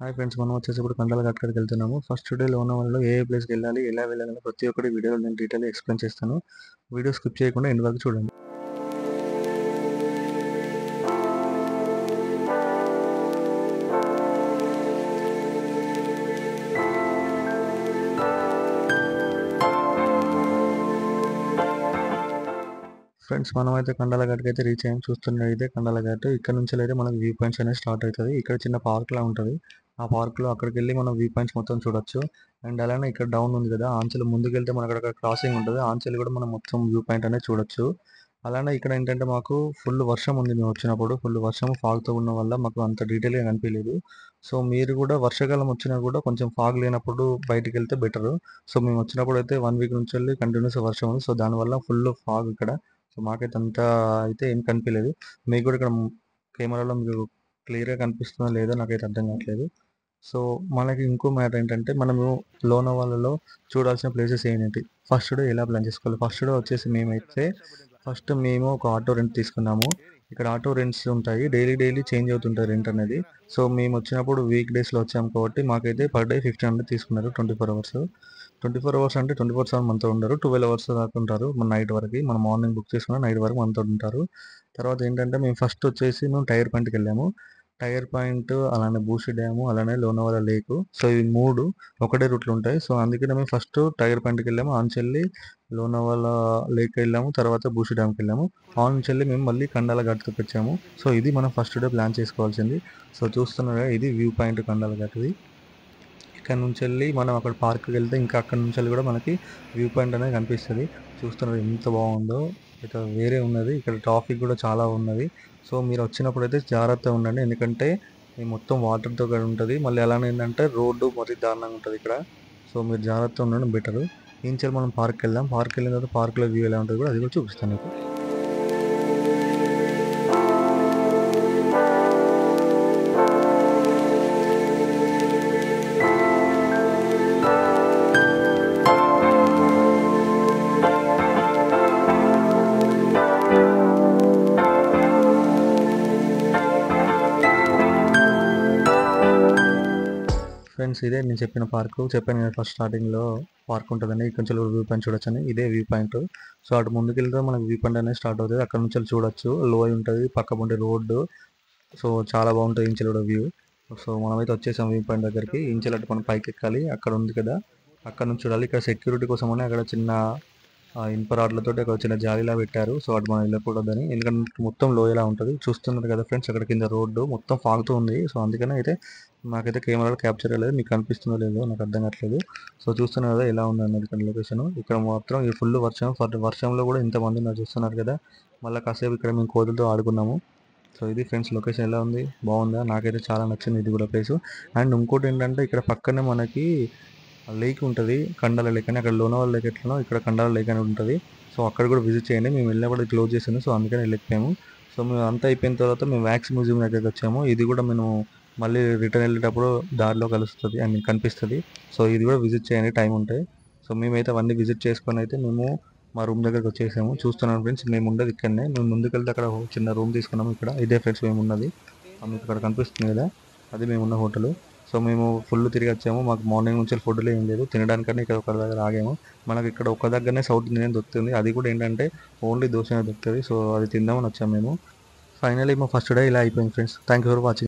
Hi friends, మనం వచ్చేసి ఇప్పుడు కండలగట్టుకి వెళ్తున్నాము. ఫస్ట్ డే లోనావాలలో ఏ ప్లేస్కి వెళ్ళాలి, ఎలా వెళ్ళాలని ప్రతి ఒక్కటి వీడియోలో నేను డీటెయిల్గా ఎక్స్ప్లెయిన్ చేస్తాను. వీడియో స్కిప్ చేయకుండా ఎండ్ వరకు చూడండి. ఫ్రెండ్స్, మనమైతే కండలగట్టుకి అయితే రీచ్ అయ్యాము. చూస్తున్నది అయితే కండలగట్టు. ఇక్కడ నుంచి అయితే మనకి వ్యూ పాయింట్స్ అనేది స్టార్ట్ అవుతుంది. ఇక్కడ చిన్న పార్క్ లా ఉంటుంది. ఆ పార్క్లో అక్కడికి వెళ్ళి మనం వ్యూ పాయింట్స్ మొత్తం చూడొచ్చు. అండ్ అలానే ఇక్కడ డౌన్ ఉంది కదా, ఆంచెల్ ముందుకు వెళ్తే మనకు అక్కడ క్రాసింగ్ ఉంటుంది. ఆంచెల్ కూడా మనం మొత్తం వ్యూ పాయింట్ అనేది చూడొచ్చు. అలానే ఇక్కడ ఏంటంటే మాకు ఫుల్ వర్షం ఉంది. మేము వచ్చినప్పుడు ఫుల్ వర్షం ఫాగ్తో ఉన్న వల్ల మాకు అంత డీటెయిల్గా కనిపించలేదు. సో మీరు కూడా వర్షాకాలం వచ్చినా కూడా కొంచెం ఫాగ్ లేనప్పుడు బయటికి వెళ్తే బెటర్. సో మేము వచ్చినప్పుడు అయితే 1 వీక్ నుంచి వెళ్ళి కంటిన్యూస్ వర్షం ఉంది. సో దానివల్ల ఫుల్ ఫాగ్ ఇక్కడ. సో మాకైతే అంతా అయితే ఏం కనిపించలేదు. మీకు కూడా ఇక్కడ కెమెరాలో మీకు క్లియర్గా కనిపిస్తుందో లేదో నాకైతే అర్థం కావట్లేదు. సో మనకి ఇంకో మ్యాటర్ ఏంటంటే, మనము లోనావాలలో చూడాల్సిన ప్లేసెస్ ఏంటి, ఫస్ట్ డే ఎలా ప్లాన్ చేసుకోవాలి. ఫస్ట్ డే వచ్చేసి ఫస్ట్ మేము ఒక ఆటో రెంట్ తీసుకున్నాము. ఇక్కడ ఆటో రెంట్స్ ఉంటాయి, డైలీ చేంజ్ అవుతుంటుంది రెంట్ అనేది. సో మేము వచ్చినప్పుడు వీక్ డేస్లో వచ్చాము కాబట్టి మాకైతే పర్ డే 1500 తీసుకున్నారు. 24 అవర్స్. 24 అవర్స్ అంటే 24/7 మనతో ఉండరు, 12 అవర్స్ దాకా ఉంటారు. మన నైట్ వరకు, మనం మార్నింగ్ బుక్ చేసుకున్న నైట్ వరకు మనతో ఉంటారు. తర్వాత ఏంటంటే మేము ఫస్ట్ వచ్చేసి మేము టైర్ పాయింట్కి వెళ్ళాము. టైర్ పాయింట్, అలానే బూషి డ్యాము, అలానే లోనావాల లేకు. సో ఇవి 3 ఒకటే రూట్లో ఉంటాయి. సో అందుకనే మేము ఫస్ట్ టైర్ పాయింట్కి వెళ్ళాము, ఆన్చెల్లి లోనావాల లేక్ వెళ్ళాము, తర్వాత బూషి డ్యామ్కి వెళ్ళాము. ఆన్చెల్లి మేము మళ్ళీ కండాలగట్టుకి వచ్చాము. సో ఇది మనం ఫస్ట్ డే ప్లాన్ చేసుకోవాల్సింది. సో చూస్తున్నారా, ఇది వ్యూ పాయింట్ కండాలగట్టుది. ఇక్కడ నుంచి వెళ్ళి మనం అక్కడ పార్క్కి వెళ్తే ఇంకా అక్కడ నుంచి వెళ్ళి కూడా మనకి వ్యూ పాయింట్ అనేది కనిపిస్తుంది. చూస్తున్నారు ఎంత బాగుందో. ఇక్కడ వేరే ఉన్నది, ఇక్కడ ట్రాఫిక్ కూడా చాలా ఉన్నది. సో మీరు వచ్చినప్పుడు అయితే జాగ్రత్తగా ఉండండి, ఎందుకంటే ఈ మొత్తం వాటర్తో కూడా ఉంటుంది. మళ్ళీ అలానే ఏంటంటే రోడ్డు మరీ దారుణంగా ఉంటుంది ఇక్కడ. సో మీరు జాగ్రత్తగా ఉండడం బెటరు. ఇంచెల్ మనం పార్క్కి వెళ్దాం. పార్క్కి వెళ్ళిన తర్వాత పార్క్లో వ్యూ ఎలా ఉంటుంది కూడా అది కూడా చూపిస్తాను మీకు. ఫ్రెండ్స్, ఇదే నేను చెప్పిన పార్కు. చెప్పాను కదా ఫస్ట్ స్టార్టింగ్లో పార్క్ ఉంటుందని, ఇక్కడ నుంచి వ్యూ పాయింట్ చూడొచ్చని. ఇదే వ్యూ పాయింట్. సో అటు ముందుకు వెళ్తే మనకు వ్యూ పాయింట్ అనేది స్టార్ట్ అవుతుంది. అక్కడ నుంచి చూడొచ్చు, లోయ ఉంటుంది, పక్క ఉండే రోడ్డు. సో చాలా బాగుంటుంది ఇంచెల్ కూడా వ్యూ. సో మనమైతే వచ్చేసాం వ్యూ పాయింట్ దగ్గరికి. ఇంచెల్ అటు మనం పైకి ఎక్కాలి, అక్కడ ఉంది కదా, అక్కడ నుంచి చూడాలి. ఇక్కడ సెక్యూరిటీ కోసం అని అక్కడ చిన్న ఇనుప రాడ్లతో ఒక చిన్న జాలీలా పెట్టారు. సో అటు మనం వెళ్ళకూడదని, ఎందుకంటే మొత్తం లోయలా ఉంటుంది. చూస్తున్నారు కదా ఫ్రెండ్స్, అక్కడ కింద రోడ్డు మొత్తం ఫాగుతూ ఉంది. సో అందుకనే అయితే నాకైతే కెమెరాలో క్యాప్చర్ అయ్యలేదు. మీకు కనిపిస్తుందో లేదో నాకు అర్థం కావట్లేదు. సో చూస్తున్నారు కదా ఎలా ఉంది అన్నది ఇక్కడ లొకేషన్. ఇక్కడ మాత్రం ఈ ఫుల్ వర్షం. వర్షంలో కూడా ఇంతమంది ఉన్నారు, చూస్తున్నారు కదా. మళ్ళీ కాసేపు ఇక్కడ మేము కోతులతో ఆడుకున్నాము. సో ఇది ఫ్రెండ్స్ లొకేషన్ ఎలా ఉంది, బాగుందా? నాకైతే చాలా నచ్చింది ఇది కూడా ప్లేస్. అండ్ ఇంకోటి ఏంటంటే, ఇక్కడ పక్కనే మనకి లేక్ ఉంటుంది, కండాల లేక్ అని. అక్కడ లోనావాల లేక్ ఎట్లనో ఇక్కడ కండాల లేక్ అని ఉంటుంది. సో అక్కడ కూడా విజిట్ చేయండి. మేము వెళ్ళినప్పుడు క్లోజ్ చేసింది, సో అందుకని వెళ్ళిపోయాము. సో మేము అంతా అయిపోయిన తర్వాత మేము వ్యాక్స్ మ్యూజియం దగ్గరికి వచ్చాము. ఇది కూడా మేము మళ్ళీ రిటర్న్ వెళ్ళేటప్పుడు దారిలో కలుస్తుంది, ఐ మీన్ కనిపిస్తుంది. సో ఇది కూడా విజిట్ చేయండి టైం ఉంటే. సో మేమైతే అవన్నీ విజిట్ చేసుకొని అయితే మేము మా రూమ్ దగ్గరికి వచ్చేసాము. చూస్తున్నాను ఫ్రెండ్స్, మేము ఉండేది ఇక్కడనే. మేము ముందుకు వెళ్తే అక్కడ చిన్న రూమ్ తీసుకున్నాము. ఇక్కడ ఇదే ఫ్రెండ్స్ మేము ఉన్నది, మీకు ఇక్కడ కనిపిస్తుంది కదా, అది మేము ఉన్న హోటల్. సో మేము ఫుల్ తిరిగి వచ్చాము. మాకు మార్నింగ్ నుంచి ఫుడ్లో ఏం లేదు, తినడానికన్నా ఇక్కడ ఒక దగ్గర ఆగాము. మనకి ఇక్కడ ఒక దగ్గరనే సౌత్ ఇండియన్ దొరుకుతుంది, అది కూడా ఏంటంటే ఓన్లీ దోశ దొరుకుతుంది. సో అది తిందామని వచ్చాము మేము. ఫైనల్లీ మా ఫస్ట్ డే ఇలా అయిపోయింది friends. Thank you for watching.